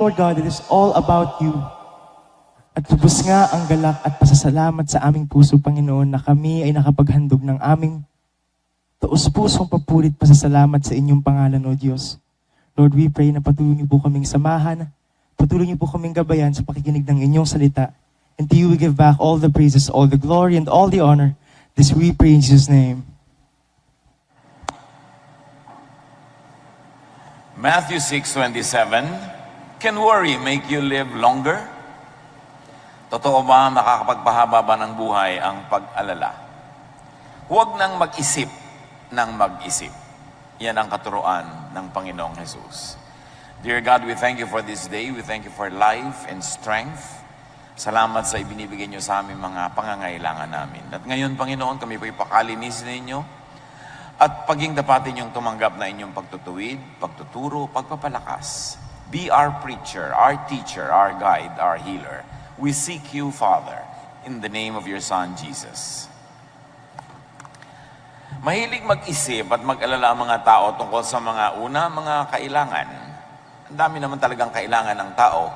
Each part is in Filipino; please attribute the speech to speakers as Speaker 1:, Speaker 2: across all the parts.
Speaker 1: Lord God, it is all about you. At lubos nga ang galak at pasasalamat sa aming puso, Panginoon, na kami ay nakapaghandog ng aming taus-pusong papurit pasasalamat sa inyong pangalan, O Diyos. Lord, we pray na patuloy niyo po kaming samahan, patuloy niyo po kaming gabayan sa pakikinig ng inyong salita. And to you we give back all the praises, all the glory, and all the honor. This we pray in Jesus' name.
Speaker 2: Matthew 6:27, can worry make you live longer? Totoo ba makakapagpahaba ba ng buhay ang pag-alala? Huwag nang mag-isip ng mag-isip. Yan ang katuruan ng Panginoong Jesus. Dear God, we thank you for this day. We thank you for life and strength. Salamat sa ibinibigay niyo sa aming mga pangangailangan namin. At ngayon, Panginoon, kami po ipakalinisin ninyo at paging dapatin yung tumanggap na inyong pagtutuwid, pagtuturo, pagpapalakas. Be our preacher, our teacher, our guide, our healer. We seek you, Father, in the name of your Son, Jesus. Mahilig mag-isip at mag-alala ang mga tao tungkol sa mga mga kailangan. Ang dami naman talagang kailangan ng tao.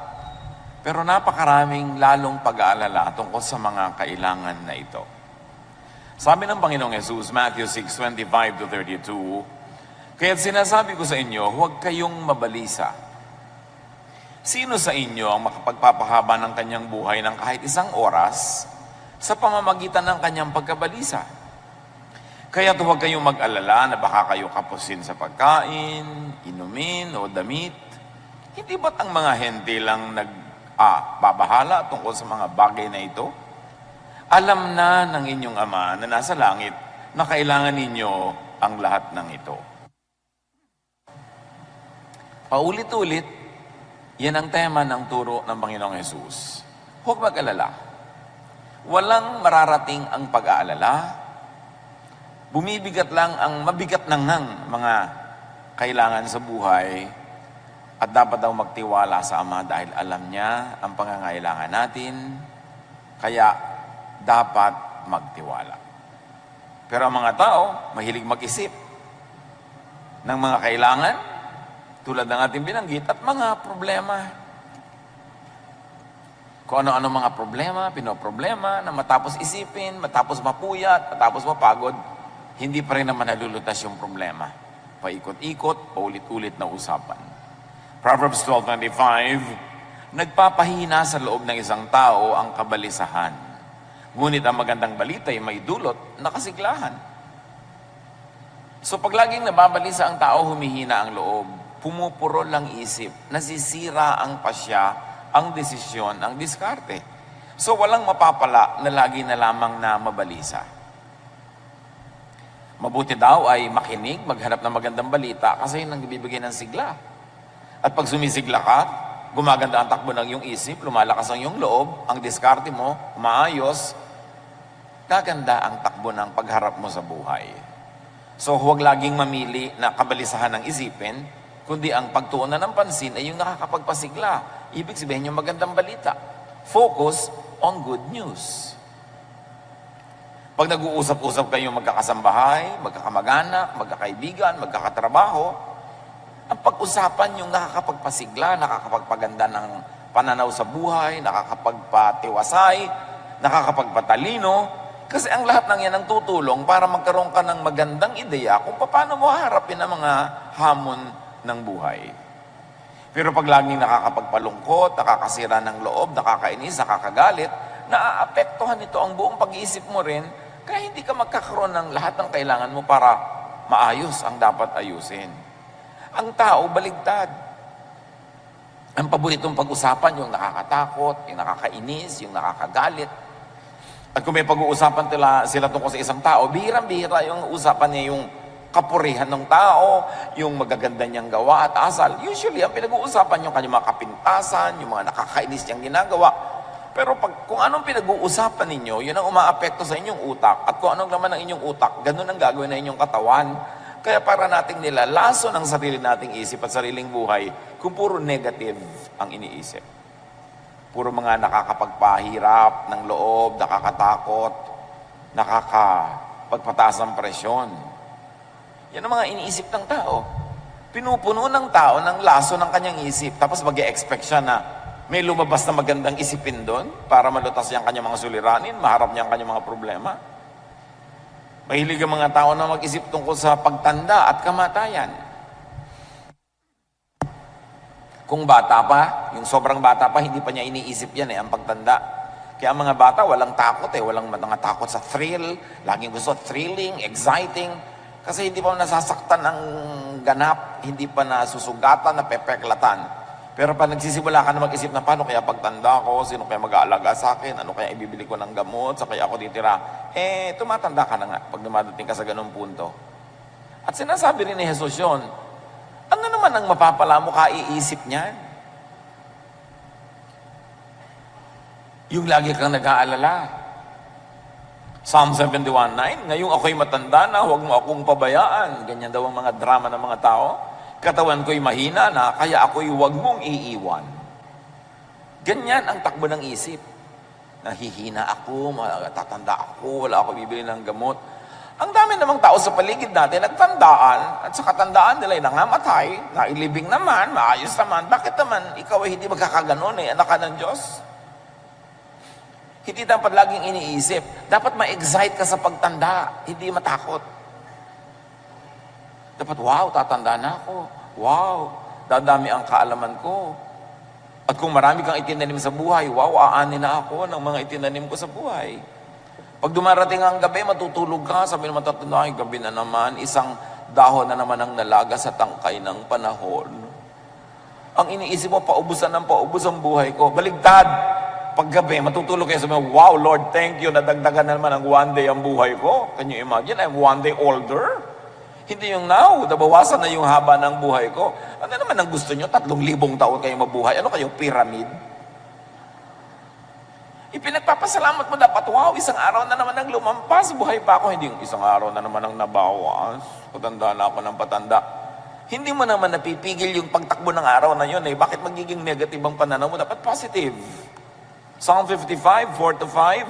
Speaker 2: Pero napakaraming lalong pag-aalala tungkol sa mga kailangan na ito. Sabi ng Panginoong Jesus, Matthew 6:25-32, kaya't sinasabi ko sa inyo, huwag kayong mabalisa. Sino sa inyo ang makapagpapahaba ng kanyang buhay ng kahit isang oras sa pamamagitan ng kanyang pagkabalisa? Kaya't huwag kayong mag-alala na baka kayo kapusin sa pagkain, inumin o damit. Hindi ba't ang mga hente lang babahala tungkol sa mga bagay na ito? Alam na ng inyong Ama na nasa langit na kailangan ninyo ang lahat ng ito. Paulit-ulit, yan ang tema ng turo ng Panginoong Jesus. Huwag mag-alala. Walang mararating ang pag-aalala. Bumibigat lang ang mabigat ng mga kailangan sa buhay at dapat daw magtiwala sa Ama dahil alam niya ang pangangailangan natin, kaya dapat magtiwala. Pero ang mga tao, mahilig mag-isip ng mga kailangan, tulad ng ating binanggit, at mga problema. Kung ano-ano mga problema, pinoproblema, na matapos isipin, matapos mapuyat, matapos mapagod, hindi pa rin naman nalulutas yung problema. Paikot-ikot, paulit-ulit na usapan. Proverbs 12:25, nagpapahina sa loob ng isang tao ang kabalisahan. Ngunit ang magandang balita ay may dulot na kasiglahan. So pag laging nababalisa ang tao, humihina ang loob, pumupurol ang isip, nasisira ang pasya, ang desisyon, ang diskarte. So walang mapapala na lagi na lamang na mabalisa. Mabuti daw ay makinig, maghanap ng magandang balita kasi yun ang bibigay ng sigla. At pag sumisigla ka, gumaganda ang takbo ng iyong isip, lumalakas ang iyong loob, ang diskarte mo, maayos, gaganda ang takbo ng pagharap mo sa buhay. So huwag laging mamili na kabalisahan ng isipin, kundi ang pagtuunan ng pansin ay yung nakakapagpasigla. Ibig sabihin yung magandang balita. Focus on good news. Pag nag-uusap-usap kayong magkakasambahay, magkakamag-anak, magkakaibigan, magkakatrabaho, ang pag-usapan yung nakakapagpasigla, nakakapagpaganda ng pananaw sa buhay, nakakapagpatiwasay, nakakapagpatalino, kasi ang lahat ng yan ang tutulong para magkaroon ka ng magandang ideya kung paano mo haharapin ang mga hamon ng buhay. Pero pag laging nakakapagpalungkot, nakakasira ng loob, nakakainis, nakakagalit, naaapektuhan ito ang buong pag-iisip mo rin, kaya hindi ka magkakaroon ng lahat ng kailangan mo para maayos ang dapat ayusin. Ang tao, baligtad. Ang paboritong pag-usapan, yung nakakatakot, yung nakakainis, yung nakakagalit. At kung may pag-uusapan sila tungkol sa isang tao, bihirang-bihira yung usapan niya yung kapurihan ng tao, yung magaganda niyang gawa at asal. Usually, ang pinag-uusapan yung kanyang mga kapintasan, yung mga nakakainis niyang ginagawa. Pero kung anong pinag-uusapan ninyo, yun ang umaapekto sa inyong utak. At kung anong laman ng inyong utak, ganun ang gagawin ng inyong katawan. Kaya para nating nilalaso ng sarili nating isip at sariling buhay kung puro negative ang iniisip. Puro mga nakakapagpahirap ng loob, nakakatakot, nakakapagpataas ng presyon. Yan ang mga iniisip ng tao. Pinupuno ng tao ng laso ng kanyang isip. Tapos mag-e-expect siya na may lumabas na magandang isipin doon para malutas niya ang kanyang mga suliranin, maharap niya ang kanyang mga problema. Mahilig ang mga tao na mag-isip tungkol sa pagtanda at kamatayan. Kung bata pa, yung sobrang bata pa, hindi pa niya iniisip yan ang pagtanda. Kaya ang mga bata, walang takot walang mga takot sa thrill, laging gusto thrilling, exciting, kasi hindi pa nasasaktan ang ganap, hindi pa nasusugatan, napepeklatan. Pero pag nagsisimula ka na mag-isip na paano kaya pagtanda ko, sino kaya mag-aalaga sa akin, ano kaya ibibili ko ng gamot, sa kaya ako ditira, tumatanda ka na nga pag dumadating ka sa ganung punto. At sinasabi rin ni Jesus yun, ano naman ang mapapala mo kaiisip niyan? Yung lagi kang nag-aalala. Psalm 71:9, ngayong ako'y matanda na, huwag mo akong pabayaan. Ganyan daw ang mga drama ng mga tao. Katawan ko'y mahina na, kaya ako'y huwag mong iiwan. Ganyan ang takbo ng isip. Nahihina ako, matatanda ako, wala ako bibili ng gamot. Ang dami namang tao sa paligid natin, nagtandaan, at sa katandaan nila ay nangamatay, nailibing naman, maayos naman. Bakit naman ikaw ay hindi magkakaganon anak ka ng Diyos? Hindi dapat laging iniisip. Dapat ma-excite ka sa pagtanda, hindi matakot. Dapat, wow, tatanda na ako. Wow, dadami ang kaalaman ko. At kung marami kang itinanim sa buhay, wow, aanin na ako ng mga itinanim ko sa buhay. Pag dumarating ang gabi, matutulog ka, sabi naman tatanda, ay gabi na naman, isang dahon na naman ang nalaga sa tangkay ng panahon. Ang iniisip mo, paubusan ng paubos ang buhay ko. Baligtad! Paggabi, matutulog kayo, sabi mo, wow, Lord, thank you, nadagdagan na naman ang one day ang buhay ko. Can you imagine? I'm one day older. Hindi yung now, nabawasan na yung haba ng buhay ko. Ano naman ang gusto nyo? 3,000 taon kayo mabuhay. Ano kayo, pyramid? Ipinagpapasalamat mo dapat, wow, isang araw na naman ang lumampas, buhay pa ako. Hindi yung isang araw na naman ang nabawas. Patanda na ako ng patanda. Hindi mo naman napipigil yung pagtakbo ng araw na yun. Bakit magiging negative ang pananaw mo? Dapat positive. Psalm 55:4-5.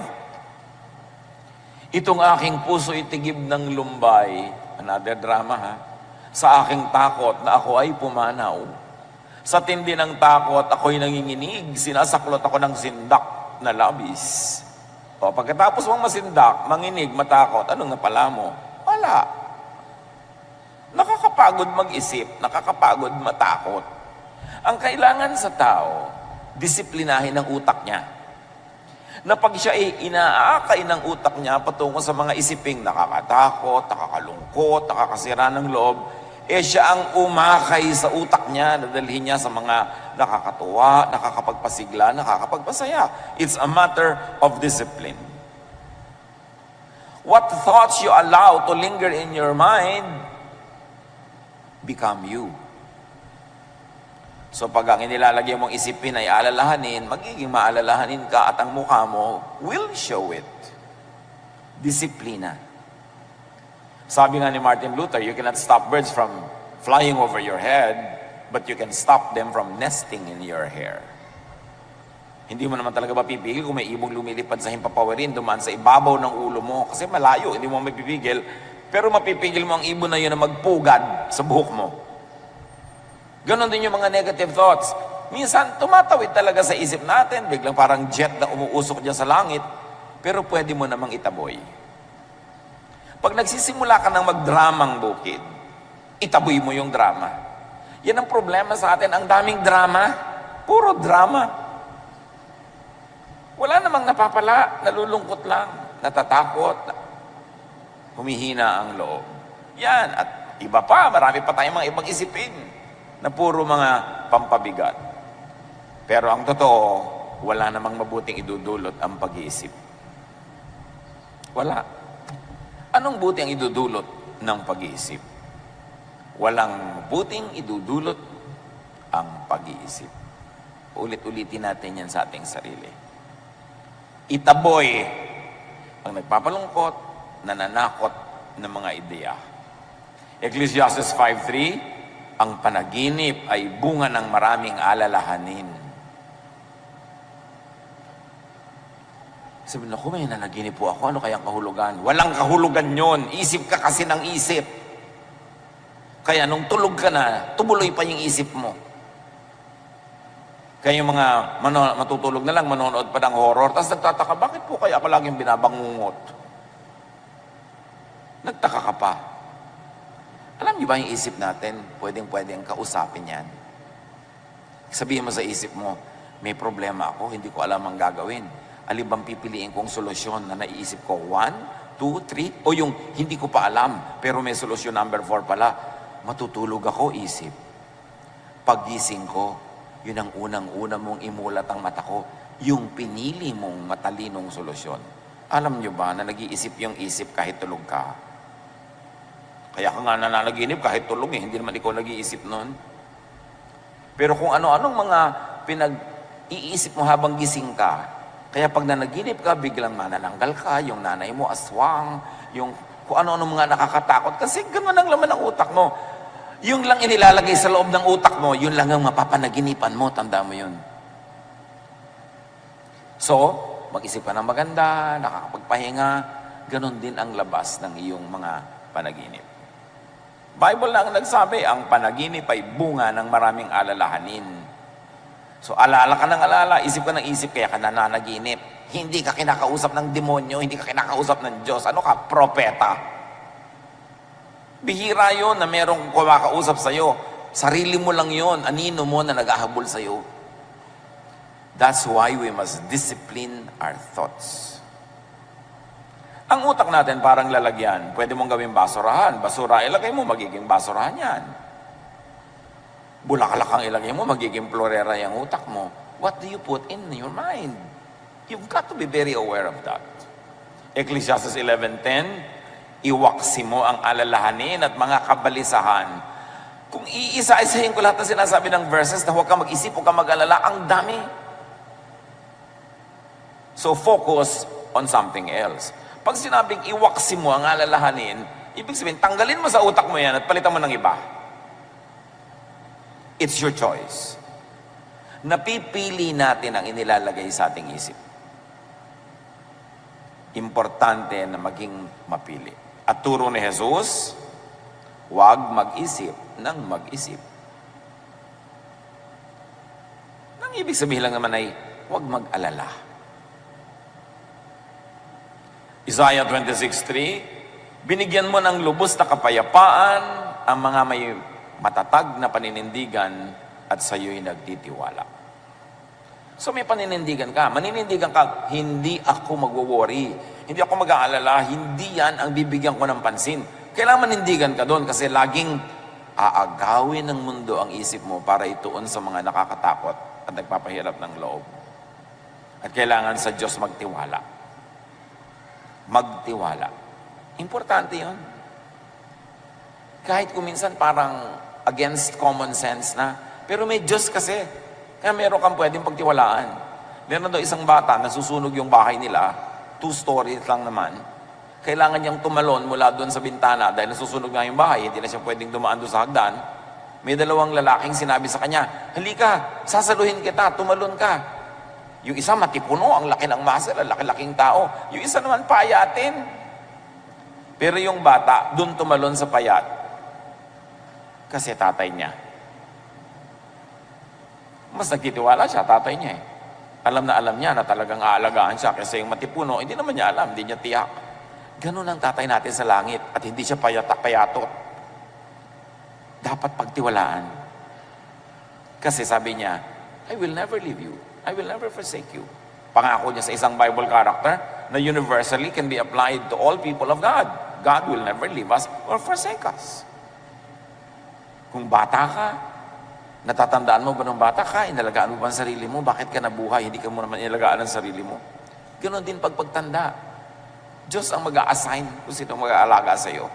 Speaker 2: Itong aking puso itigib ng lumbay. Another drama Sa aking takot na ako ay pumanaw. Sa tindi ng takot ako'y nanginginig. Sinasaklot ako ng sindak na labis. O pagkatapos mong masindak, manginig, matakot, anong napala mo? Wala. Nakakapagod mag-isip, nakakapagod matakot. Ang kailangan sa tao, disiplinahin ang utak niya. Na pag siya ay inaakay ng utak niya patungo sa mga isiping nakakatakot, nakakalungkot, nakakasira ng loob, siya ang umakay sa utak niya, nadalhin niya sa mga nakakatuwa, nakakapagpasigla, nakakapagpasaya. It's a matter of discipline. What thoughts you allow to linger in your mind become you. So pag ang inilalagay mong isipin ay alalahanin, magiging maalalahanin ka at ang mukha mo will show it. Disiplina. Sabi nga ni Martin Luther, you cannot stop birds from flying over your head, but you can stop them from nesting in your hair. Hindi mo naman talaga mapipigil kung may ibong lumilipad sa himpapawirin, dumaan sa ibabaw ng ulo mo. Kasi malayo, hindi mo mapipigil. Pero mapipigil mo ang ibon na yun na magpugad sa buhok mo. Ganon din yung mga negative thoughts. Minsan, tumatawid talaga sa isip natin, biglang parang jet na umuusok dyan sa langit, pero pwede mo namang itaboy. Pag nagsisimula ka ng magdramang bukid, itaboy mo yung drama. Yan ang problema sa atin, ang daming drama, puro drama. Wala namang napapala, nalulungkot lang, natatakot, humihina ang loob. Yan, at iba pa, marami pa tayong mga ibang isipin na puro mga pampabigat. Pero ang totoo, wala namang mabuting idudulot ang pag-iisip. Wala. Anong buti ang idudulot ng pag-iisip? Walang mabuting idudulot ang pag-iisip. Ulit-ulitin natin yan sa ating sarili. Itaboy ang nagpapalungkot, nananakot ng mga ideya. Ecclesiastes 5:3, ang panaginip ay bunga ng maraming alalahanin. Sabi na, may nanaginip po ako, ano kayang kahulugan? Walang kahulugan yon. Isip ka kasi ng isip. Kaya nung tulog ka na, tumuloy pa yung isip mo. Kaya yung mga matutulog na lang, manonood pa ng horror, tapos nagtataka, bakit po kaya ako laging binabangungot? Nagtaka ka pa. Alam niyo ba yung isip natin, pwedeng kausapin yan. Sabihin mo sa isip mo, may problema ako, hindi ko alam ang gagawin. Alin bang pipiliin kong solusyon na naiisip ko? 1, 2, 3? O yung hindi ko pa alam, pero may solusyon number 4 pala. Matutulog ako, isip. Paggising ko, yun ang unang-una mong imulat ang mata ko, yung pinili mong matalinong solusyon. Alam nyo ba na nag-iisip yung isip kahit tulog ka? Kaya ka nga nananaginip kahit tulog hindi naman ikaw nag-iisip nun. Pero kung ano-anong mga pinag-iisip mo habang gising ka, kaya pag nanaginip ka, biglang manananggal ka, yung nanay mo aswang, yung kung ano-ano mga nakakatakot, kasi gano'n ang laman ng utak mo. Yung lang inilalagay sa loob ng utak mo, yun lang ang mapapanaginipan mo, tanda mo yun. So, mag-isip ka ng maganda, nakakapagpahinga, ganon din ang labas ng iyong mga panaginip. Bible na ang nagsabi, ang panaginip ay bunga ng maraming alalahanin. So, alala ka ng alala, isip ka ng isip, kaya ka nananaginip. Hindi ka kinakausap ng demonyo, hindi ka kinakausap ng Diyos. Ano ka? Propeta. Bihira yun na merong kumakausap sa'yo. Sarili mo lang yun, anino mo na nag-ahabol sa'yo. That's why we must discipline our thoughts. Ang utak natin parang lalagyan. Pwede mong gawing basurahan. Basura, ilagay mo, magiging basurahan yan. Bulaklak ang ilagay mo, magiging florera yung utak mo. What do you put in your mind? You've got to be very aware of that. Ecclesiastes 11:10, iwaksi mo ang alalahanin at mga kabalisahan. Kung iisa-isahin ko lahat na sinasabi ng verses na huwag ka mag-isip, huwag ka mag-alala, ang dami. So focus on something else. Pag sinabing iwaksi mo ang alalahanin, ibig sabihin, tanggalin mo sa utak mo yan at palitan mo ng iba. It's your choice. Napipili natin ang inilalagay sa ating isip. Importante na maging mapili. At turo ni Jesus, huwag mag-isip ng mag-isip. Nang ibig sabihin lang naman ay, huwag mag-alala. Isaiah 26:3, binigyan mo ng lubos na kapayapaan ang mga may matatag na paninindigan at sa'yo'y nagtitiwala. So may paninindigan ka. Maninindigan ka, hindi ako magwo-worry. Hindi ako mag-aalala. Hindi yan ang bibigyan ko ng pansin. Kailangan manindigan ka doon kasi laging aagawin ng mundo ang isip mo para ituon sa mga nakakatakot at nagpapahirap ng loob. At kailangan sa Diyos magtiwala. Magtiwala. Importante yun. Kahit kuminsan parang against common sense na, pero may Diyos kasi. Kaya meron kang pwedeng pagtiwalaan. Meron daw isang bata, nasusunog yung bahay nila, 2 stories lang naman. Kailangan niyang tumalon mula doon sa bintana dahil nasusunog nga yung bahay, hindi na siya pwedeng dumaan doon sa hagdan. May 2 lalaking sinabi sa kanya, halika, sasaluhin kita, tumalon ka. Yung isa matipuno, ang laki ng muscle, ang laki-laking tao. Yung isa naman payatin. Pero yung bata, doon tumalon sa payat. Kasi tatay niya. Mas nagtitiwala siya, tatay niya eh. Alam na alam niya na talagang aalagaan siya kasi yung matipuno, hindi naman niya alam, hindi niya tiyak. Ganun ang tatay natin sa langit at hindi siya payatot. Dapat pagtiwalaan. Kasi sabi niya, I will never leave you. I will never forsake you. Pangako niya sa isang Bible character na universally can be applied to all people of God. God will never leave us or forsake us. Kung bata ka, natatandaan mo ba nung bata ka, inalagaan mo ba ang sarili mo? Bakit ka nabuhay? Hindi ka mo naman inalagaan ang sarili mo. Ganon din pagtanda. Diyos ang mag-a-assign kung sino mag-aalaga sa iyo.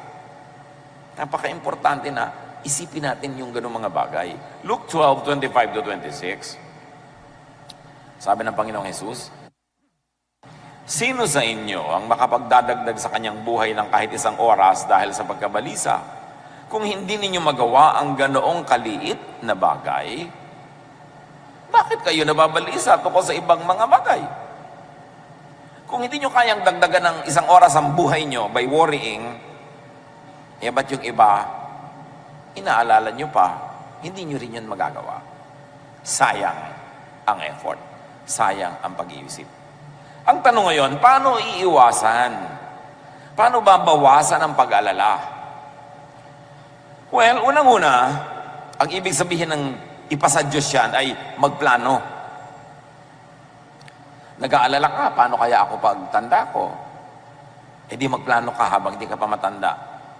Speaker 2: Napaka-importante na isipin natin yung ganong mga bagay. Luke 12:25-26. Sabi ng Panginoong Jesus, sino sa inyo ang makapagdadagdag sa kanyang buhay ng kahit isang oras dahil sa pagkabalisa? Kung hindi ninyo magawa ang ganoong kaliit na bagay, bakit kayo nababalisa tungkol sa ibang mga bagay? Kung hindi nyo kayang dagdagan ng isang oras ang buhay nyo by worrying, ba't yung iba, inaalala nyo pa, hindi nyo rin yun magagawa. Sayang ang effort. Sayang ang pag-iisip. Ang tanong ngayon, paano iiwasan? Paano babawasan ang pag-alala? Well, unang-una, ang ibig sabihin ng ipasa Diyos yan ay magplano. Nag-aalala ka, paano kaya ako pagtanda ko? E di magplano ka habang di ka pa matanda.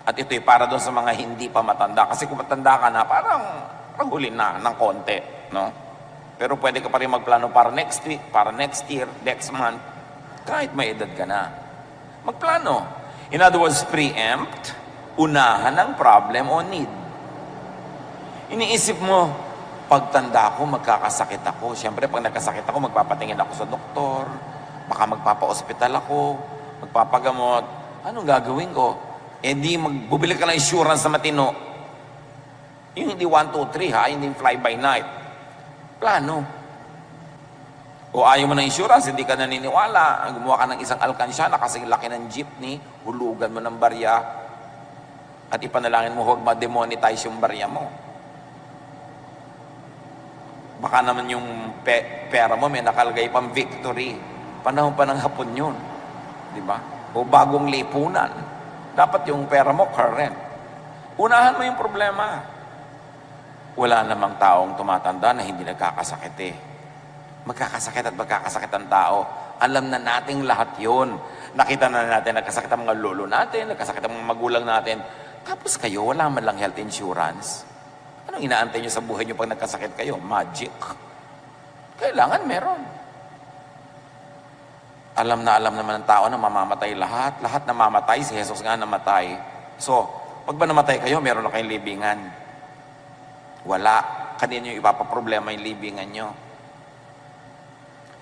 Speaker 2: At ito'y para doon sa mga hindi pa matanda. Kasi kung matanda ka na, parang huli na ng konti. No? Pero pwede ka pa rin magplano para next week, para next year, next month. Kahit may edad ka na. Magplano. In other words, preempt, unahan ang problem o need. Iniisip mo, pagtanda ko, magkakasakit ako. Siyempre, pag nagkasakit ako, magpapatingin ako sa doktor. Baka magpapa-hospital ako. Magpapagamot. Anong gagawin ko? Eh di, magbubili ka ng insurance na matino. Yung hindi 1, 2, 3 ha, hindi fly by night. Plano. O ayaw mo ng insurance, hindi ka naniniwala. Gumawa ka ng isang alkansyana kasi laki ng jeepney, hulugan mo ng barya, at ipanalangin mo huwag ma-demonetize yung barya mo. Baka naman yung pera mo may nakalagay pang victory. Panahon pa ng hapon yun. Di ba? O bagong lipunan. Dapat yung pera mo current. Unahan mo yung problema. Wala namang taong tumatanda na hindi nagkakasakit eh. Magkakasakit at magkakasakit ang tao. Alam na nating lahat yun. Nakita na natin, nagkasakit ang mga lolo natin, nagkasakit ang mga magulang natin. Tapos kayo, wala man lang health insurance. Anong inaantay nyo sa buhay nyo pag nagkasakit kayo? Magic. Kailangan meron. Alam naman ng tao na mamamatay lahat. Lahat na mamatay, si Jesus nga namatay. So, pag ba namatay kayo, meron na kayong libingan. Wala. Kanina yung ipapaproblema yung libingan nyo.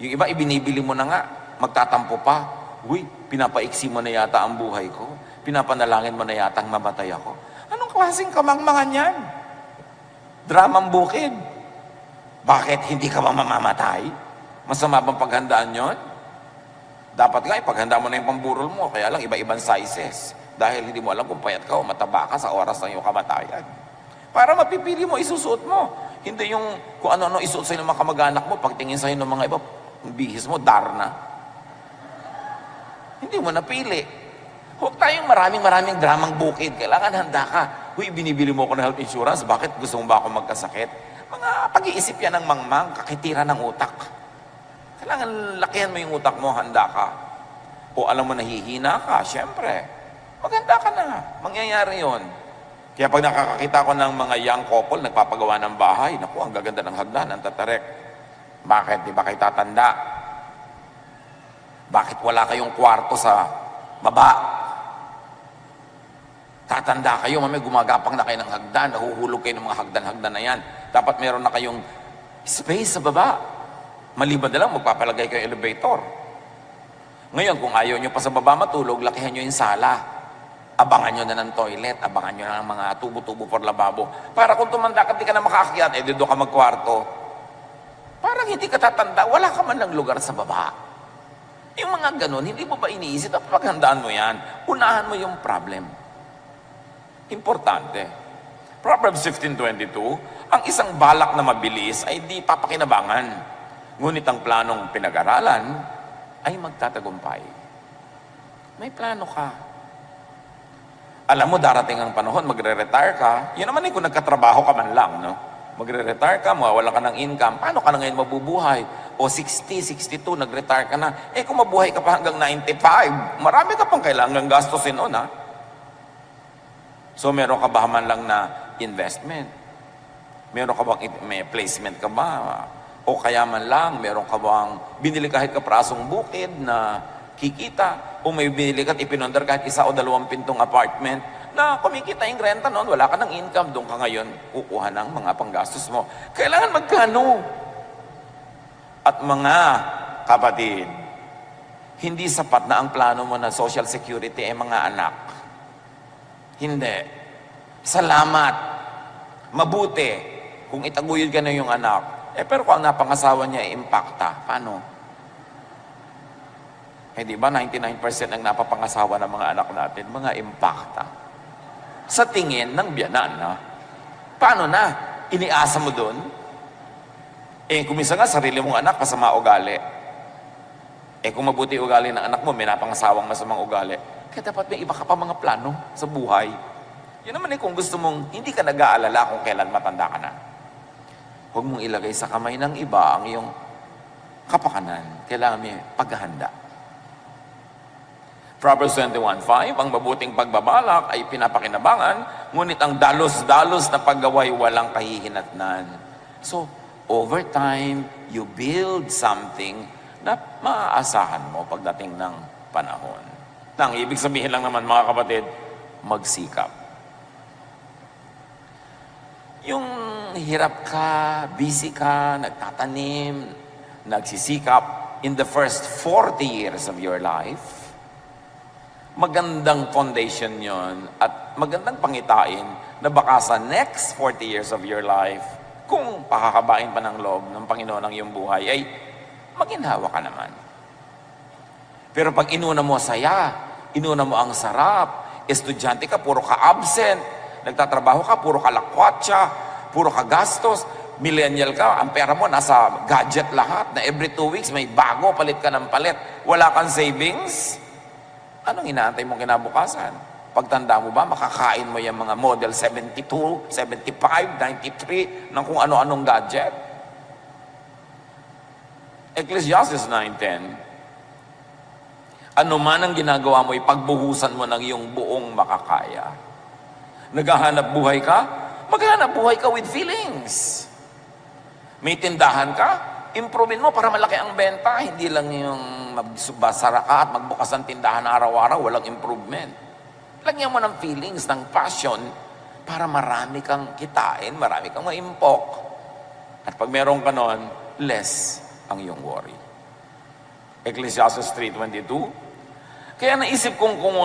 Speaker 2: Yung iba, ibinibili mo na nga. Magtatampo pa. Uy, pinapaiksi mo na yata ang buhay ko. Pinapanalangin mo na yata ang mamatay ako. Anong klaseng kamangmangan yan? Dramang bukid. Bakit hindi ka ba mamamatay? Masama bang paghandaan yon? Dapat nga, ipaghanda mo na yung pamburol mo. Kaya lang, iba-ibang sizes. Dahil hindi mo alam kung payat ka o mataba ka sa oras ng iyong kamatayan. Para mapipili mo, isusuot mo. Hindi yung kung ano-ano isuot sa'yo ng mga kamag-anak mo, pagtingin sa'yo ng mga iba, ang bihis mo, darna. Hindi mo napili. Huwag tayong maraming dramang bukid. Kailangan handa ka. Huy, binibili mo ako ng health insurance. Bakit gusto mo ba ako magkasakit? Mga pag-iisip yan ng mangmang, kakitira ng utak. Kailangan lakihan mo yung utak mo, handa ka. O alam mo, nahihina ka, syempre. Maganda ka na. Mangyayari yon. Kaya pag nakakakita ko ng mga young couple, nagpapagawa ng bahay, naku, ang gaganda ng hagdan, ang tatarek. Bakit? Di ba kayo tatanda? Bakit wala kayong kwarto sa baba? Tatanda kayo, mamaya gumagapang na kayo ng hagdan, nahuhulog kayo ng mga hagdan-hagdan na yan. Dapat meron na kayong space sa baba. Maliban na lang, magpapalagay kayo elevator. Ngayon, kung ayaw nyo pa sa baba matulog, lakihan nyo yung sala. Abangan nyo na ng toilet, abangan nyo na ng mga tubo-tubo for lababo. Para kung tumanda ka, di ka na makakakyat, eh, doon ka magkwarto. Parang hindi ka tatanda, wala ka man ng lugar sa baba. Yung mga ganun, hindi mo ba iniisip? Dapat paghandaan mo yan. Unahan mo yung problem. Importante. Proverbs 15:22, ang isang balak na mabilis ay di papakinabangan. Ngunit ang planong pinag-aralan ay magtatagumpay. May plano ka. Alam mo, darating ang panahon, magre-retire ka. Yun naman kung nagkatrabaho ka man lang, no? Magre-retire ka, mawawalan ka ng income. Paano ka na ngayon mabubuhay? O 60, 62, nag-retire ka na. Eh kung mabuhay ka pa hanggang 95, marami ka pang kailangang gastusin noon, ha? So meron ka ba man lang na investment? Meron ka bang may placement ka ba? O kaya man lang, meron ka bang binili kahit kaprasong bukid na kikita? O may binili ka at ipinondar kahit 1 o 2 pintong apartment na kumikita yung renta noon, wala ka ng income, doon ka ngayon kukuha ng mga panggastos mo. Kailangan magplano. At mga kapatid, hindi sapat na ang plano mo na social security ay mga anak. Hindi. Salamat. Mabuti kung itaguyod ka na yung anak. Pero kung ang napangasawa niya ay impacta, paano? Di ba 99% ng napapangasawa ng mga anak natin, mga impacta. Sa tingin ng biyanan, ha? Paano na? Iniasa mo doon? Kung minsan nga, sarili mong anak, masama ugali. Kung mabuti ugali ng anak mo, may napangasawang masamang ugali. Kaya dapat may iba ka pa mga plano sa buhay. Yun naman kung gusto mong, hindi ka nag-aalala kung kailan matanda ka na. Huwag mong ilagay sa kamay ng iba ang iyong kapakanan. Kailangan may paghahanda. Proverbs 21:5, ang mabuting pagbabalak ay pinapakinabangan, ngunit ang dalos-dalos na paggaway walang kahihinatnan. So, over time, you build something na maaasahan mo pagdating ng panahon. Nang ibig sabihin lang naman mga kapatid, magsikap. Yung hirap ka, busy ka, nagtatanim, nagsisikap in the first 40 years of your life, magandang foundation yon at magandang pangitain na baka sa next 40 years of your life, kung pakakabain pa ng loob ng Panginoon ang iyong buhay, ay maginhawa ka naman. Pero pag inuna mo saya, inuna mo ang sarap, estudyante ka, puro ka absent, nagtatrabaho ka, puro ka lakwatsa, puro ka gastos, millennial ka, ang pera mo nasa gadget lahat, na every 2 weeks may bago, palit ka ng palit, wala kang savings, anong inaantay mong kinabukasan? Pagtanda mo ba, makakain mo yung mga model 72, 75, 93, ng kung ano-anong gadget? Ecclesiastes 9:10, ano man ang ginagawa mo, ipagbuhusan mo ng iyong buong makakaya. Naghahanap buhay ka? Maghanap buhay ka with feelings. May tindahan ka? Improvein mo para malaki ang benta. Hindi lang yung magbasara ka at magbukas ng tindahan araw-araw, walang improvement. Lagyan mo ng feelings, ng passion, para marami kang kitain, marami kang maimpok. At pag meron ka nun, less ang iyong worry. Ecclesiastes 3:22. Kaya naisip kong kung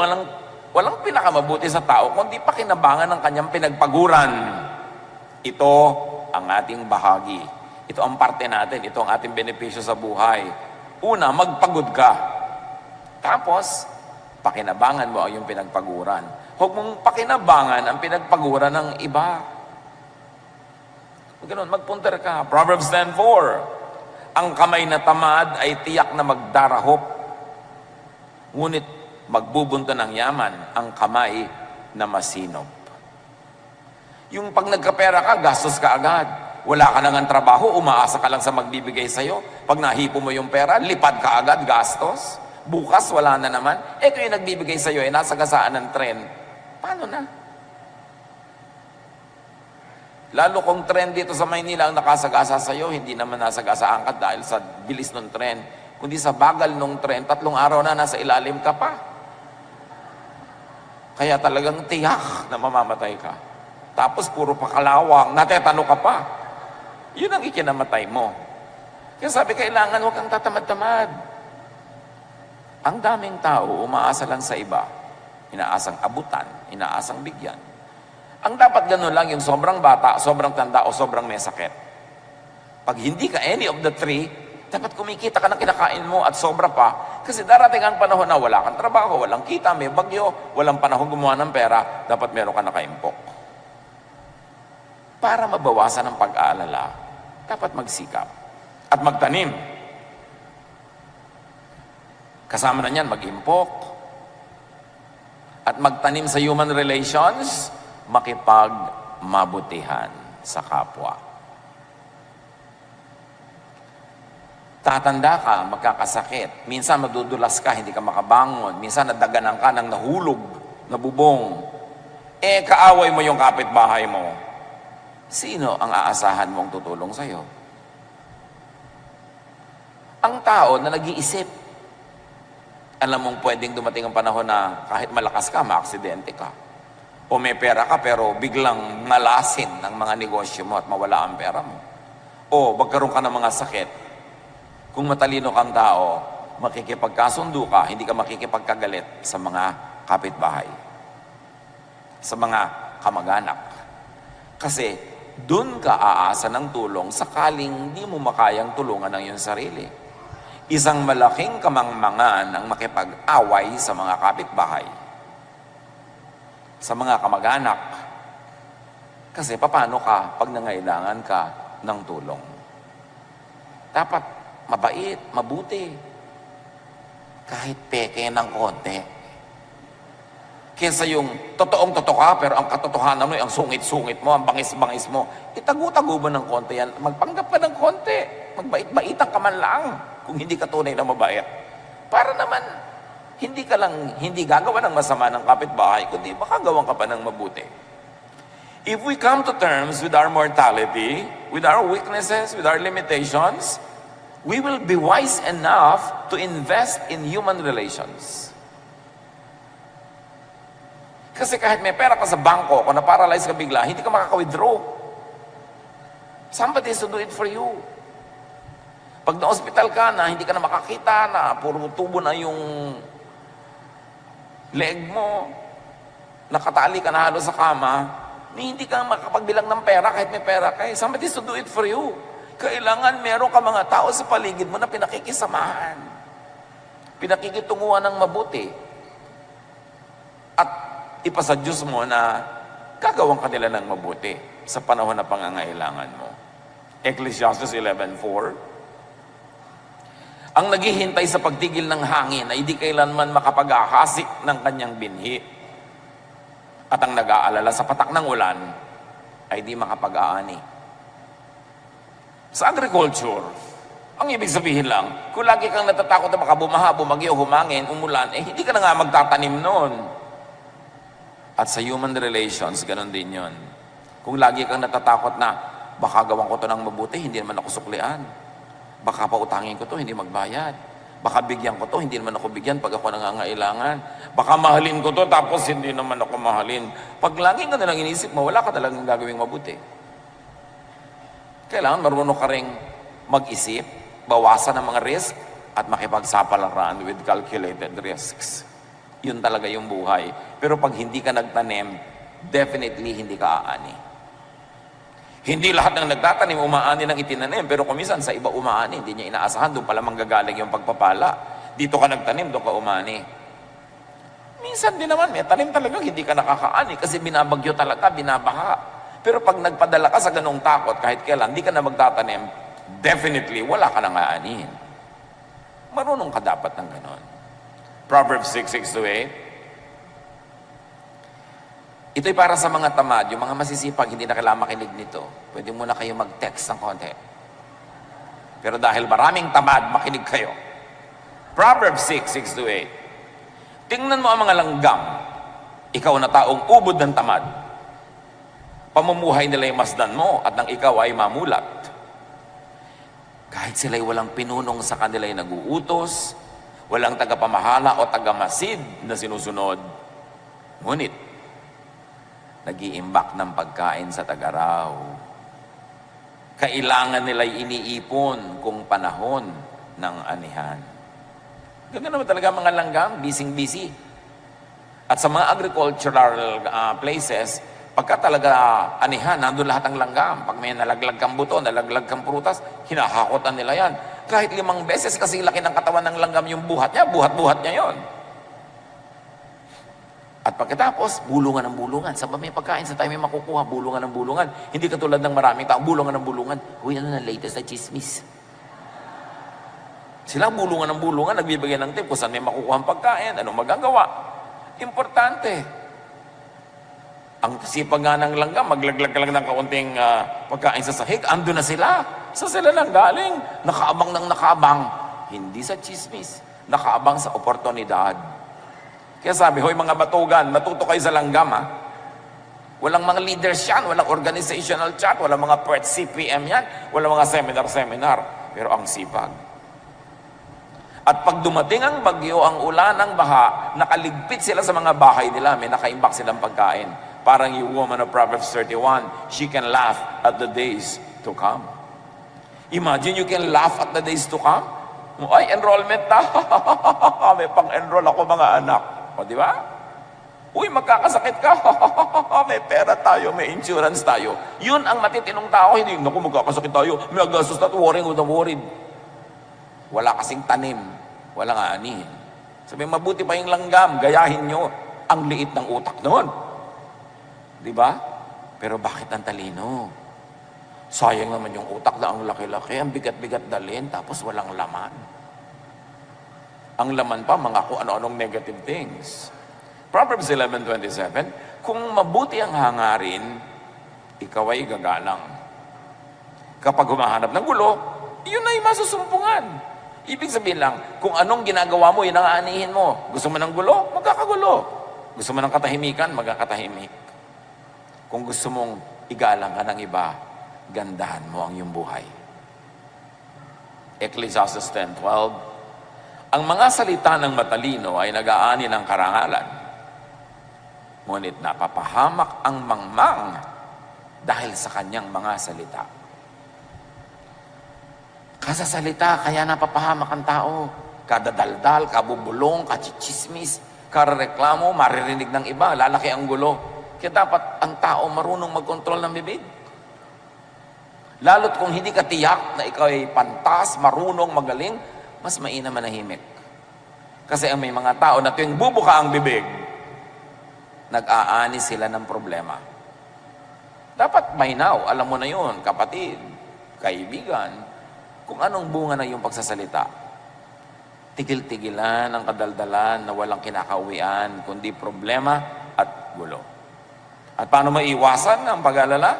Speaker 2: walang pinakamabuti sa tao, kundi pakinabangan ng kanyang pinagpaguran. Ito ang ating bahagi. Ito ang parte natin. Ito ang ating benepisyo sa buhay. Una, magpagod ka. Tapos, pakinabangan mo ang iyong pinagpaguran. Huwag mong pakinabangan ang pinagpaguran ng iba. Ganun, magpunter ka. Proverbs 10:4. Ang kamay na tamad ay tiyak na magdarahop. Ngunit magbubunto ng yaman ang kamay na masinop. Yung pag nagkapera ka, gastos ka agad. Wala ka nang trabaho, umaasa ka lang sa magbibigay sa'yo. Pag nahipo mo yung pera, lipad ka agad, gastos. Bukas, wala na naman. Kung yung nagbibigay sa'yo ay nasa gasaan ng tren, paano na? Lalo kung tren dito sa Maynila ang nakasagasa sa'yo, hindi naman nasagasaan ka dahil sa bilis ng tren. Kundi sa bagal ng tren, 3 araw na nasa ilalim ka pa. Kaya talagang tiyak na mamamatay ka. Tapos puro pakalawang, natetano ka pa. Yun ang ikinamatay mo. Kaya sabi, kailangan huwag kang tatamad-tamad. Ang daming tao, umaasa lang sa iba. Inaasang abutan, inaasang bigyan. Ang dapat ganun lang yung sobrang bata, sobrang tanda, o sobrang may sakit. Pag hindi ka any of the three, dapat kumikita ka ng kinakain mo at sobra pa. Kasi darating ang panahon na wala kang trabaho, walang kita, may bagyo, walang panahon gumawa ng pera, dapat meron ka nakaimpok. Para mabawasan ang pag-aalala, dapat magsikap at magtanim. Kasama na niyan, mag-impok. At magtanim sa human relations, makipagmabutihan sa kapwa. Tatanda ka, magkakasakit. Minsan madudulas ka, hindi ka makabangon. Minsan nadaganan ka ng nahulog, nabubong. Kaaway mo yung kapitbahay mo. Sino ang aasahan mong tutulong sa'yo? Ang tao na nag-iisip. Alam mong pwedeng dumating ang panahon na kahit malakas ka, maaksidente ka. O may pera ka pero biglang malasin ang mga negosyo mo at mawala ang pera mo. O magkaroon ka ng mga sakit. Kung matalino kang tao, makikipagkasundo ka, hindi ka makikipagkagalit sa mga kapitbahay. Sa mga kamag-anak. Kasi doon ka aasa ng tulong sakaling hindi mo makayang tulungan ng iyong sarili. Isang malaking kamangmangan ang makipag-away sa mga kapitbahay, sa mga kamag-anak. Kasi paano ka pag nangailangan ka ng tulong? Dapat mabait, mabuti. Kahit peke ng konti. Kesa yung totoong-totoo ka, pero ang katotohanan mo, ang sungit-sungit mo, ang bangis-bangis mo, itago-tago mo ng konti yan. Magpanggap ka ng konti. Magbait-baitan ka man lang kung hindi ka tunay na mabait. Para naman, hindi gagawa ng masama ng kapitbahay, kundi makagawan ka pa ng mabuti. If we come to terms with our mortality, with our weaknesses, with our limitations, we will be wise enough to invest in human relations. Kasi kahit may pera ka sa bangko, kung na-paralyze ka bigla, hindi ka makaka-withdraw. Somebody has to do it for you. Pag na-hospital ka na, hindi ka na makakita, na puro tubo na yung leg mo, nakatali ka na halos sa kama, hindi ka makapagbilang ng pera kahit may pera ka. Somebody has to do it for you. Kailangan meron ka mga tao sa paligid mo na pinakikisamahan. Pinakikitunguhan ng mabuti. At ipasa Diyos mo na gagawin ka nila ng mabuti sa panahon na pangangailangan mo. Ecclesiastes 11:4. Ang naghihintay sa pagtigil ng hangin ay di kailanman makapag-ahasik ng kanyang binhi. At ang nag-aalala sa patak ng ulan ay di makapag-aani. Sa agriculture, ang ibig sabihin lang, kung lagi kang natatakot na baka bumaha, bumagyo, humangin, umulan, hindi ka na nga magtatanim noon. At sa human relations, ganun din yun. Kung lagi kang natatakot na, baka gawan ko to ng mabuti, hindi naman ako suklian. Baka pautangin ko to, hindi magbayad. Baka bigyan ko to, hindi naman ako bigyan pag ako nangangailangan. Baka mahalin ko to, tapos hindi naman ako mahalin. Pag lagi ka nalang inisip mo, wala ka talagang gagawing mabuti. Kailangan marunong ka ring mag-isip, bawasan ang mga risk, at makipagsapalaran with calculated risks. Yun talaga yung buhay. Pero pag hindi ka nagtanim, definitely hindi ka aani. Hindi lahat ng nagtatanim umaani ng itinanim, pero kumisan sa iba umaani, hindi niya inaasahan, doon pala manggagaling yung pagpapala. Dito ka nagtanim, doon ka umaani. Minsan din naman, may tanim talaga, hindi ka nakakaani kasi binabagyo talaga, binabaha. Pero pag nagpadala ka sa ganong takot, kahit kailan, hindi ka na magtatanim, definitely, wala ka nang aanihin. Marunong ka dapat ng ganon. Proverbs 6:6-8. Ito'y para sa mga tamad, yung mga masisipag, hindi na kailangan makinig nito. Pwede muna kayo mag-text ng konti. Pero dahil maraming tamad, makinig kayo. Proverbs 6:6-8. Tingnan mo ang mga langgam, ikaw na taong ubod ng tamad. Pamumuhay nila'y masdan mo at nang ikaw ay mamulat. Kahit sila'y walang pinunong sa kanila'y naguutos, walang tagapamahala o tagamasid na sinusunod. Ngunit, nag-iimbak ng pagkain sa tagaraw. Kailangan nila'y iniipon kung panahon ng anihan. Ganda naman talaga mga langgam, busy-busy. At sa mga agricultural places, pagka talaga anihan, nandun lahat ng langgam. Pag may nalaglag kang buto, nalaglag kang prutas, hinahakotan nila yan. Kahit 5 beses kasi laki ng katawan ng langgam yung buhat niya, buhat-buhat niya yon. At pagkatapos, bulungan ng bulungan. Saan ba may pagkain? Sa tayo may makukuha? Bulungan ng bulungan. Hindi katulad ng maraming tao, bulungan ng bulungan. Uy, ano na latest na chismis? Sila bulungan ng bulungan, nagbibigay ng tip kung saan may makukuha ang pagkain, anong magagawa. Importante. Ang sipag nga ng langgam, maglaglag ka lang ng kaunting pagkain sa sahig, ando na sila. Sa sila lang galing. Nakaabang ng nakaabang. Hindi sa chismis. Nakaabang sa oportunidad. Kaya sabi, hoy mga batugan, matuto kayo sa langgam ha. Walang mga leaders yan, walang organizational chat, walang mga PERT CPM yan, walang mga seminar. Pero ang sipag. At pag dumating ang bagyo, ang ulan, ang baha, nakaligpit sila sa mga bahay nila, may nakaimbak silang pagkain. Parang yung woman of Proverbs 31, she can laugh at the days to come. Imagine you can laugh at the days to come. Ay, enrollment na. May pang-enroll ako mga anak. O, di ba? Uy, magkakasakit ka. May pera tayo, may insurance tayo. Yun ang matitinong tao. Hindi, naku, magkakasakit tayo. May gastos na worrying with the worried. Wala kasing tanim. Walang aanihin. Sabi, mabuti pa yung langgam. Gayahin nyo. Ang liit ng utak noon. Di ba? Pero bakit ang talino? Sayang naman yung utak na ang laki-laki, ang bigat-bigat dalhin, tapos walang laman. Ang laman pa, mga kung ano-anong negative things. Proverbs 11:27, kung mabuti ang hangarin, ikaw ay gagalang. Kapag humahanap ng gulo, yun ay masusumpungan. Ibig sabihin lang, kung anong ginagawa mo, yun ang aanihin mo. Gusto mo ng gulo, magkakagulo. Gusto mo ng katahimikan, magkakatahimik. Kung gusto mong igalang ka ng iba, gandahan mo ang iyong buhay. Ecclesiastes 10:12, ang mga salita ng matalino ay nag-aani ng karangalan. Ngunit napapahamak ang mangmang dahil sa kanyang mga salita. Kasasalita, kaya napapahamak ang tao. Kadadaldal, kabubulong, kachichismis, karareklamo, maririnig ng iba, lalaki ang gulo. Kaya dapat ang tao marunong magkontrol ng bibig. Lalo't kung hindi ka tiyak na ikaw ay pantas, marunong, magaling, mas mainam manahimik. Kasi ang may mga tao na tuwing bubuka ang bibig, nag-aani sila ng problema. Dapat by now, alam mo na yun, kapatid, kaibigan, kung anong bunga na yung pagsasalita. Tigil-tigilan ang kadaldalan na walang kinakauwian, kundi problema at gulo. At paano maiwasan ang pag-alala?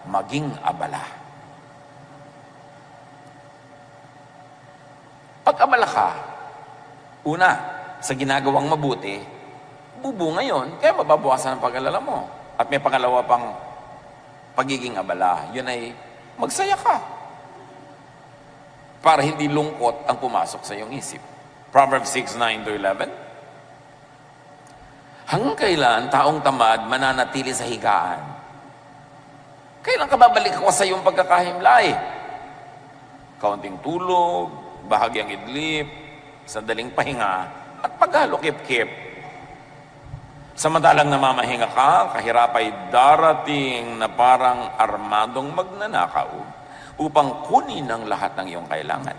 Speaker 2: Maging abala. Pag-abala ka, una, sa ginagawang mabuti, bubunga yun, kaya mababawasan ang pag-alala mo. At may pangalawa pang pagiging abala, yun ay magsaya ka. Para hindi lungkot ang pumasok sa iyong isip. Proverbs 6:9-11. Hanggang kailan taong tamad mananatili sa higaan? Kailan ka babalik ako sa iyong pagkakahimlay? Kaunting tulog, bahagyang idlip, sandaling pahinga, at paghalo-kip-kip. Samantalang namamahinga ka, kahirap ay darating na parang armadong magnanakaw upang kunin ang lahat ng iyong kailangan.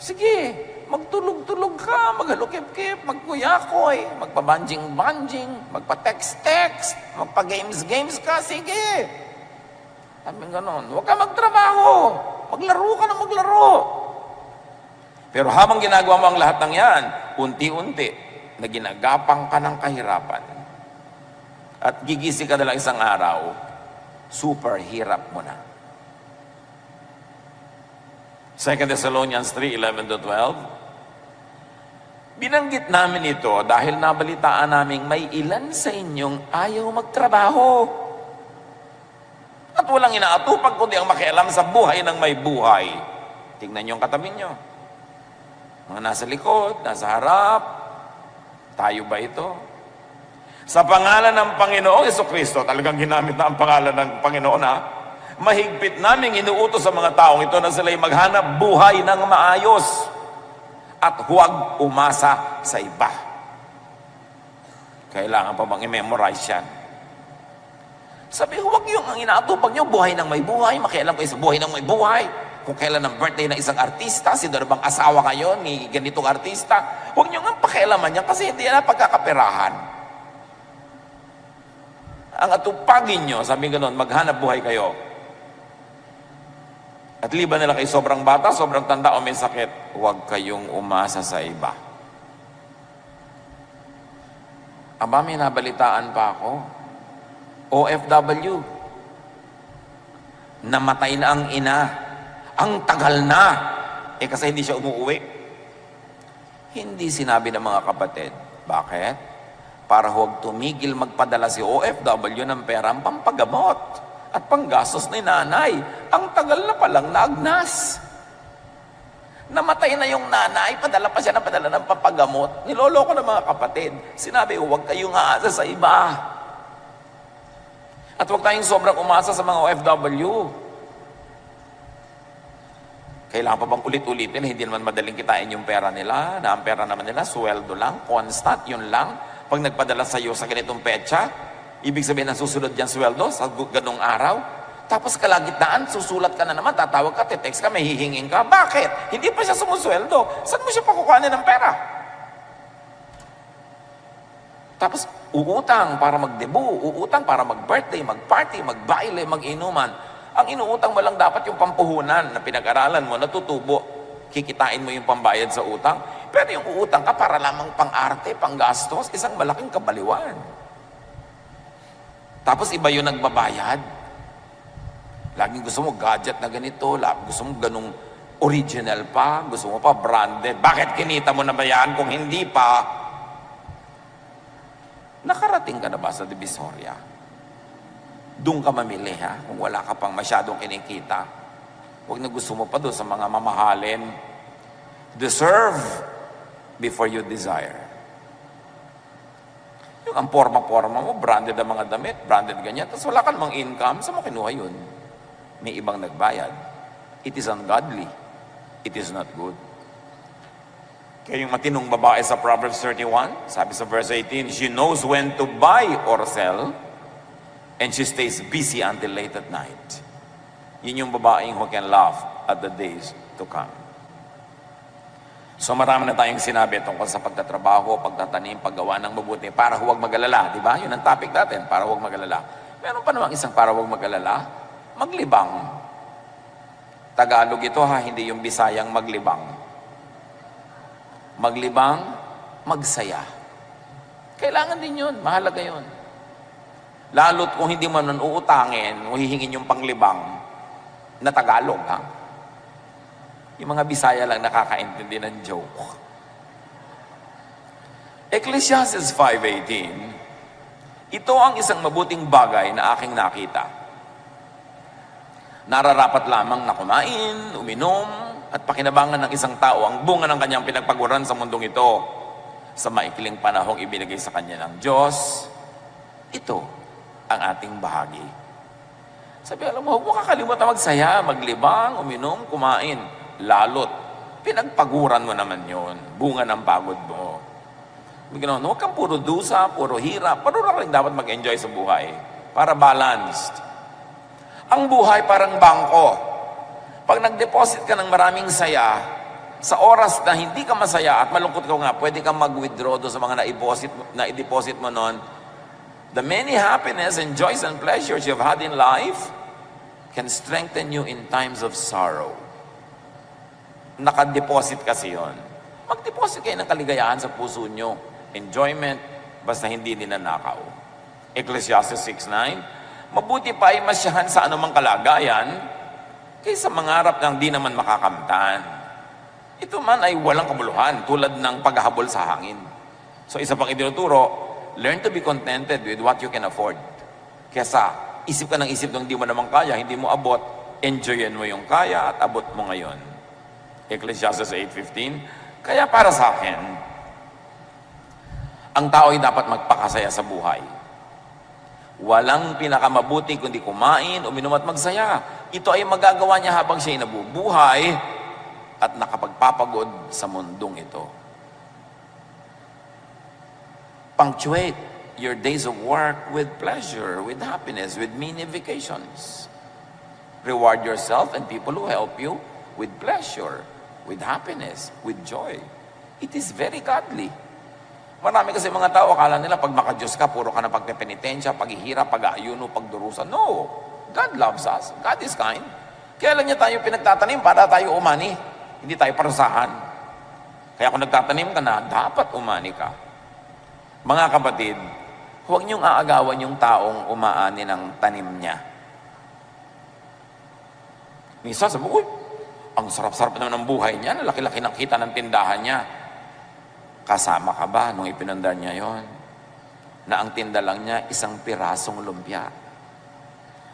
Speaker 2: Sige, magtulog-tulog ka, maghalukip-kip, magkuyakoy, magpabanjing-banjing, magpa-text-text, magpa-games-games ka, sige. Sabi ganon, huwag ka magtrabaho, maglaro ka na maglaro. Pero habang ginagawa mo ang lahat ng yan, unti-unti, na ginagapang ka ng kahirapan, at gigising ka na lang isang araw, super hirap mo na. 2 Thessalonians 3:11-12. Binanggit namin ito dahil nabalitaan naming may ilan sa inyong ayaw magtrabaho. At walang inaatupag kundi ang makialam sa buhay ng may buhay. Tingnan niyo ang katabi niyo. Mga nasa likod, nasa harap. Tayo ba ito? Sa pangalan ng Panginoong Jesucristo, talagang ginamit na ang pangalan ng Panginoon mahigpit naming inuutos sa mga taong ito na sila'y maghanap buhay ng maayos at huwag umasa sa iba. Kailangan pa bang i-memorize yan? Sabi, huwag yung ang inaatupag nyo, buhay ng may buhay, makialam kayo sa buhay ng may buhay. Kung kailan ang birthday ng isang artista, sino na bang asawa kayo ni ganitong artista, huwag nyo nga pakialaman yan kasi hindi yan pagkakaperahan. Ang atupagin nyo, sabi gano'n, maghanap buhay kayo. At liban nila kay sobrang bata, sobrang tanda o may sakit, huwag kayong umasa sa iba. Aba, may nabalitaan pa ako. OFW. Namatay na ang ina. Ang tagal na. Kasi hindi siya umuuwi. Hindi sinabi ng mga kapatid. Bakit? Para huwag tumigil magpadala si OFW ng perang pampagamot at panggastos ni nanay. Ang tagal na palang naagnas. Namatay na yung nanay, padala pa siya ng padala ng pampagamot. Niloloko ng mga kapatid. Sinabi, huwag kayong aasa sa iba. At huwag tayong sobrang umasa sa mga OFW. Kailangan pa bang ulit-ulitin? Hindi naman madaling kitain yung pera nila. Na ang pera naman nila, sweldo lang, constant, yun lang. Pag nagpadala sa iyo sa ganitong petsa, ibig sabihin na susunod yan sweldo sa ganong araw. Tapos kalagitnaan, susulat ka na naman, tatawag ka, text ka, may hihingin ka. Bakit? Hindi pa siya sumusweldo. Saan mo siya pakukuhanin ng pera? Tapos, Uutang para mag-debut, uutang para mag-birthday, mag-party, mag-baile, mag-inuman. Ang inuutang mo lang dapat yung pampuhunan na pinag-aralan mo, natutubo. Kikitain mo yung pambayad sa utang. Pero yung uutang ka para lamang pang-arte, pang-gastos, isang malaking kabaliwan. Tapos iba yung nagbabayad. Laging gusto mo gadget na ganito, gusto mo ganung original pa, gusto mo pa branded. Bakit kinita mo na ba yan kung hindi pa? Nakarating ka na ba sa Divisoria? Doon ka mamili, ha? Kung wala ka pang masyadong kinikita. Huwag na gusto mo pa doon sa mga mamahalin. Deserve before you desire. Yung ang forma-forma mo, branded ang mga damit, branded ganyan. Tapos wala ka namang income, saan mo kinuha yun? May ibang nagbayad. It is ungodly. It is not good. Kaya yung matinong babae sa Proverbs 31, sabi sa verse 18, she knows when to buy or sell, and she stays busy until late at night. Yun yung babaeng who can laugh at the days to come. So marami na tayong sinabi tungkol sa pagtatrabaho, pagtatanim, paggawa ng mabuti, para huwag mag-alala, di ba? Yun ang topic natin, para huwag mag-alala. Meron pa namang isang para huwag mag-alala, maglibang. Tagalog ito ha, hindi yung Bisayang maglibang. Maglibang, magsaya. Kailangan din yun, mahalaga yun. Lalo't kung hindi mo nun uutangin, o hihingin yung panglibang na Tagalog, ha? Yung mga Bisaya lang nakakaintindi ng joke. Ecclesiastes 5:18, ito ang isang mabuting bagay na aking nakita. Nararapat lamang na kumain, uminom, at pakinabangan ng isang tao ang bunga ng kanyang pinagpaguran sa mundong ito sa maikling panahong ibinigay sa kanya ng Diyos. Ito ang ating bahagi. Sabi, alam mo, huwag mo kakalimutan magsaya, maglibang, uminom, kumain. Lalot, pinagpaguran mo naman yon, bunga ng pagod mo. Huwag kang puro dusa, puro hirap. Puro rin dapat mag-enjoy sa buhay para balanced. Ang buhay parang bangko. Pag nag-deposit ka ng maraming saya, sa oras na hindi ka masaya at malungkot ka nga, pwede kang mag-withdraw doon sa mga na-deposit mo noon. The many happiness and joys and pleasures you've had in life can strengthen you in times of sorrow. Naka-deposit kasi yon. Mag-deposit kayo ng kaligayahan sa puso nyo. Enjoyment, basta hindi ninanakaw. Ecclesiastes 6:9, mabuti pa ay masyahan sa anumang kalagayan, kaysa mangarap ng di naman makakamtan. Ito man ay walang kabuluhan, tulad ng paghahabol sa hangin. So isa pang idinuturo, learn to be contented with what you can afford. Kesa isip ka ng isip nung di mo naman kaya, hindi mo abot, enjoyin mo yung kaya at abot mo ngayon. Ecclesiastes 8:15, kaya para sa akin, ang tao ay dapat magpakasaya sa buhay. Walang pinakamabuti kundi kumain, uminom at magsaya. Ito ay magagawa niya habang siya'y nabubuhay at nakapagpapagod sa mundong ito. Punctuate your days of work with pleasure, with happiness, with mini vacations. Reward yourself and people who help you with pleasure, with happiness, with joy. It is very godly. Marami kasi mga tao, akala nila pag makadiyos ka, puro ka na pagpepenitensya, paghihirap, pag-aayuno, pagdurusan. No! God loves us. God is kind. Kaya lang niya tayo pinagtatanim para tayo umani. Hindi tayo parusahan. Kaya kung nagtatanim ka na, dapat umani ka. Mga kapatid, huwag niyong aagawan yung taong umaani ng tanim niya. Minsan sabi, uy, ang sarap-sarap naman ng buhay niya, laki-laki ng kita ng tindahan niya. Kasama ka ba nung ipinandar niya yon? Na ang tinda lang niya, 1 pirasong lumpia.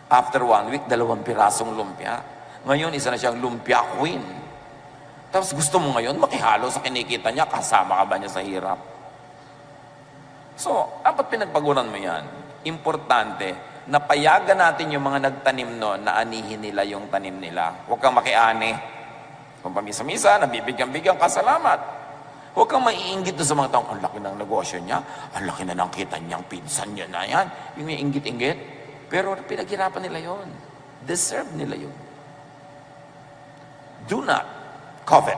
Speaker 2: After 1 week, 2 pirasong lumpia. Ngayon, isa na siyang lumpia queen. Tapos gusto mo ngayon, makihalo sa kinikita niya, kasama ka ba niya sa hirap? So, dapat pinagpaguran mo yan. Importante, napayagan natin yung mga nagtanim noon na anihin nila yung tanim nila. Huwag kang makiani. Kung pamisa-misa, nabibigyan-bigyan ka, salamat. Huwag kang maiinggit sa mga taong, ang laki ng negosyo niya, ang laki na ng kita niyang pinsan niya na yan. Yung may inggit-inggit. Pero pinaghirapan nila yon. Deserve nila yun. Do not covet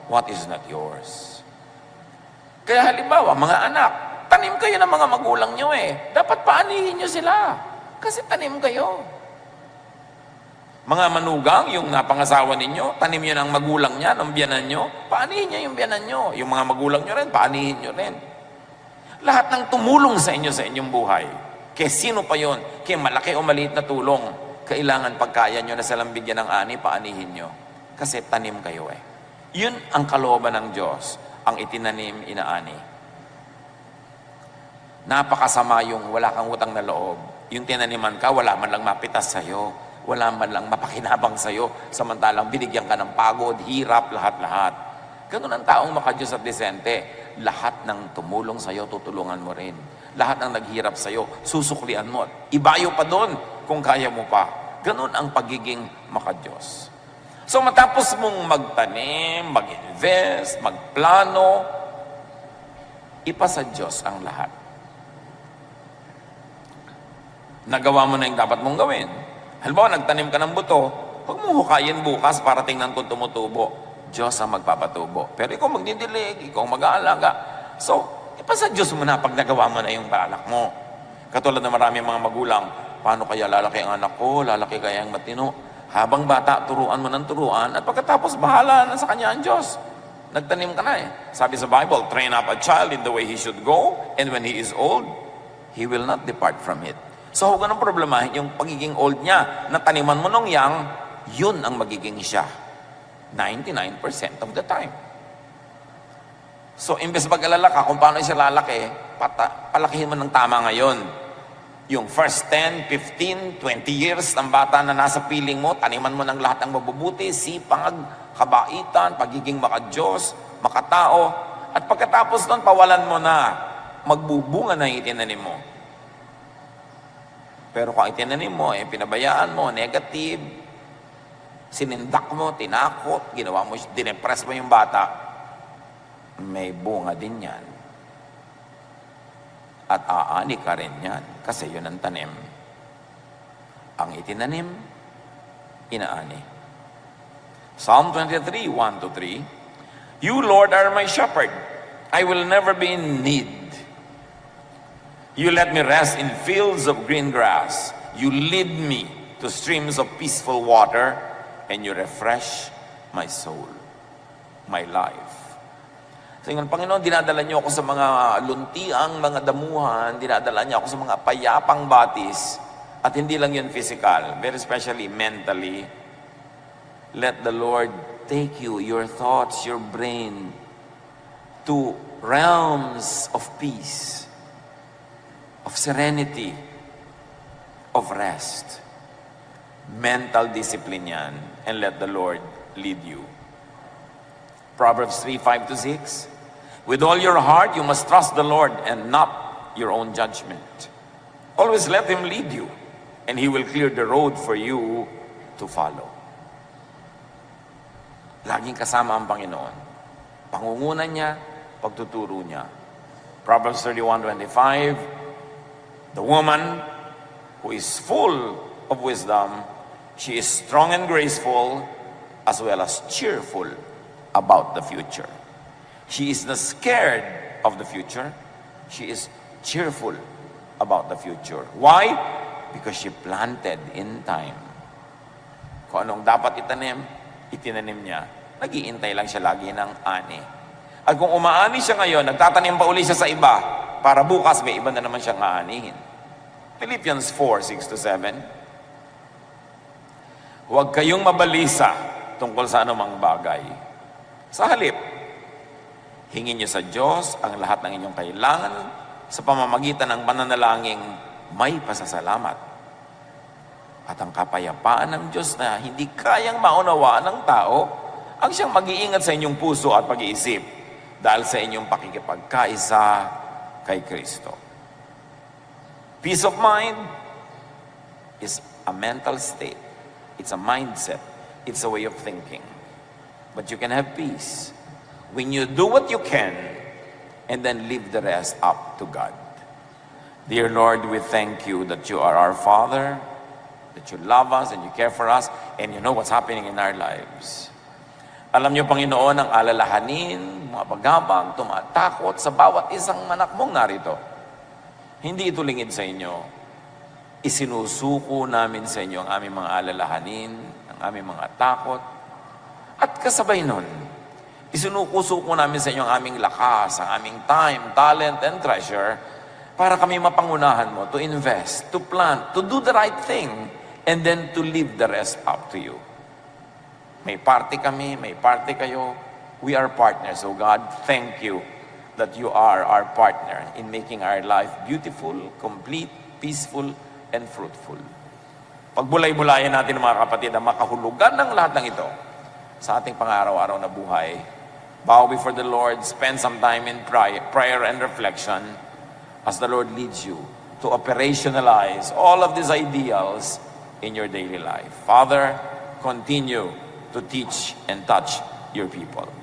Speaker 2: what is not yours. Kaya halimbawa, mga anak, tanim kayo ng mga magulang nyo eh. Dapat paanihin nyo sila. Kasi tanim kayo. Mga manugang, yung napangasawa ninyo, tanim nyo ng magulang niya, ng biyanan nyo, paanihin niya yung biyanan nyo. Yung mga magulang nyo rin, paanihin nyo rin. Lahat ng tumulong sa inyo sa inyong buhay, kaya sino pa yon, kaya malaki o maliit na tulong, kailangan pagkaya nyo na silang bigyan ng ani, paanihin nyo. Kasi tanim kayo eh. Yun ang kalooban ng Diyos, ang itinanim, inaani. Napakasama yung wala kang utang na loob. Yung tinaniman ka, wala man lang mapitas sa'yo. Wala man lang mapakinabang sa'yo. Samantalang binigyan ka ng pagod, hirap, lahat-lahat. Ganun ang taong makadiyos at disente. Lahat ng tumulong sa'yo, tutulungan mo rin. Lahat ng naghirap sa'yo, susuklian mo. Ibayo pa doon kung kaya mo pa. Ganun ang pagiging makadiyos. So matapos mong magtanim, mag-invest, magplano, ipasa Diyos ang lahat. Nagawa mo na yung dapat mong gawin. Halimbawa, nagtanim ka ng buto, huwag mo hukayin bukas para tingnan kung tumutubo. Diyos ang magpapatubo. Pero ikaw magdidilig, ikaw mag-aalaga. So, ipasa Diyos mo na pag nagawa mo na yung balak mo. Katulad na maraming mga magulang, paano kaya lalaki ang anak ko, lalaki kaya ang matino? Habang bata, turuan mo ng turuan, at pagkatapos, bahala na sa kanya ang Diyos. Nagtanim ka na eh. Sabi sa Bible, train up a child in the way he should go, and when he is old, he will not depart from it. So, huwag ganun problemahin yung pagiging old niya. Nataniman mo nung yang, yun ang magiging siya. 99% of the time. So, imbes mag-alala ka kung paano siya lalaki, palakihin mo ng tama ngayon. Yung first 10, 15, 20 years ng bata na nasa piling mo, taniman mo ng lahat ng mabubuti, sipag, kabaitan, pagiging makadiyos, makatao. At pagkatapos nun, pawalan mo na. Magbubunga na yung itinanim mo. Pero kung itinanim mo, pinabayaan mo, negative, sinindak mo, tinakot, ginawa mo, dinepress mo yung bata, may bunga din yan. At aani ka rin yan, kasi yun ang tanim. Ang itinanim, inaani. Psalm 23, 1-3, You, Lord, are my shepherd. I will never be in need. You let me rest in fields of green grass. You lead me to streams of peaceful water, and you refresh my soul, my life. So yung Panginoon, dinadala niyo ako sa mga luntiang, mga damuhan, dinadala niyo ako sa mga payapang batis, at hindi lang yun physical, very especially mentally. Let the Lord take you, your thoughts, your brain, to realms of peace, of serenity, of rest. Mental discipline yan, and let the Lord lead you. Proverbs 3, 5-6, With all your heart, you must trust the Lord and not your own judgment. Always let Him lead you, and He will clear the road for you to follow. Laging kasama ang Panginoon. Pangungunan niya, pagtuturo niya. Proverbs 31:25, The woman who is full of wisdom, she is strong and graceful, as well as cheerful about the future. She is not scared of the future. She is cheerful about the future. Why? Because she planted in time. Kung anong dapat itinanim niya. Nag-iintay lang siya lagi ng ani. At kung umaani siya ngayon, nagtatanim pa uli siya sa iba, para bukas may iba na naman siyang aanihin. Philippians 4, 6-7. Huwag kayong mabalisa tungkol sa anumang bagay. Sa halip, hingin niyo sa Diyos ang lahat ng inyong kailangan sa pamamagitan ng pananalangin may pasasalamat. At ang kapayapaan ng Diyos na hindi kayang maunawaan ng tao, ang siyang mag-iingat sa inyong puso at pag-iisip dahil sa inyong pakikipagkaisa kay Kristo. Peace of mind is a mental state. It's a mindset. It's a way of thinking. But you can have peace when you do what you can and then leave the rest up to God. Dear Lord, we thank you that you are our Father, that you love us and you care for us, and you know what's happening in our lives. Alam niyo, Panginoon, ang alalahanin, mga paghambang, tumatakot sa bawat isang anak mong narito. Hindi ito lingid sa inyo. Isinusuko namin sa inyo ang aming mga alalahanin, ang aming mga takot. At kasabay nun, isinuko-suko namin sa inyo ang aming lakas, ang aming time, talent, and treasure para kami mapangunahan mo to invest, to plant, to do the right thing, and then to leave the rest up to you. May party kami, may party kayo. We are partners. So God, thank you that you are our partner in making our life beautiful, complete, peaceful, and fruitful. Pagbulay-bulayan natin mga kapatid ang makahulugan ng lahat ng ito sa ating pang-araw-araw na buhay. Bow before the Lord, spend some time in prayer and reflection as the Lord leads you to operationalize all of these ideals in your daily life. Father, continue to teach and touch your people.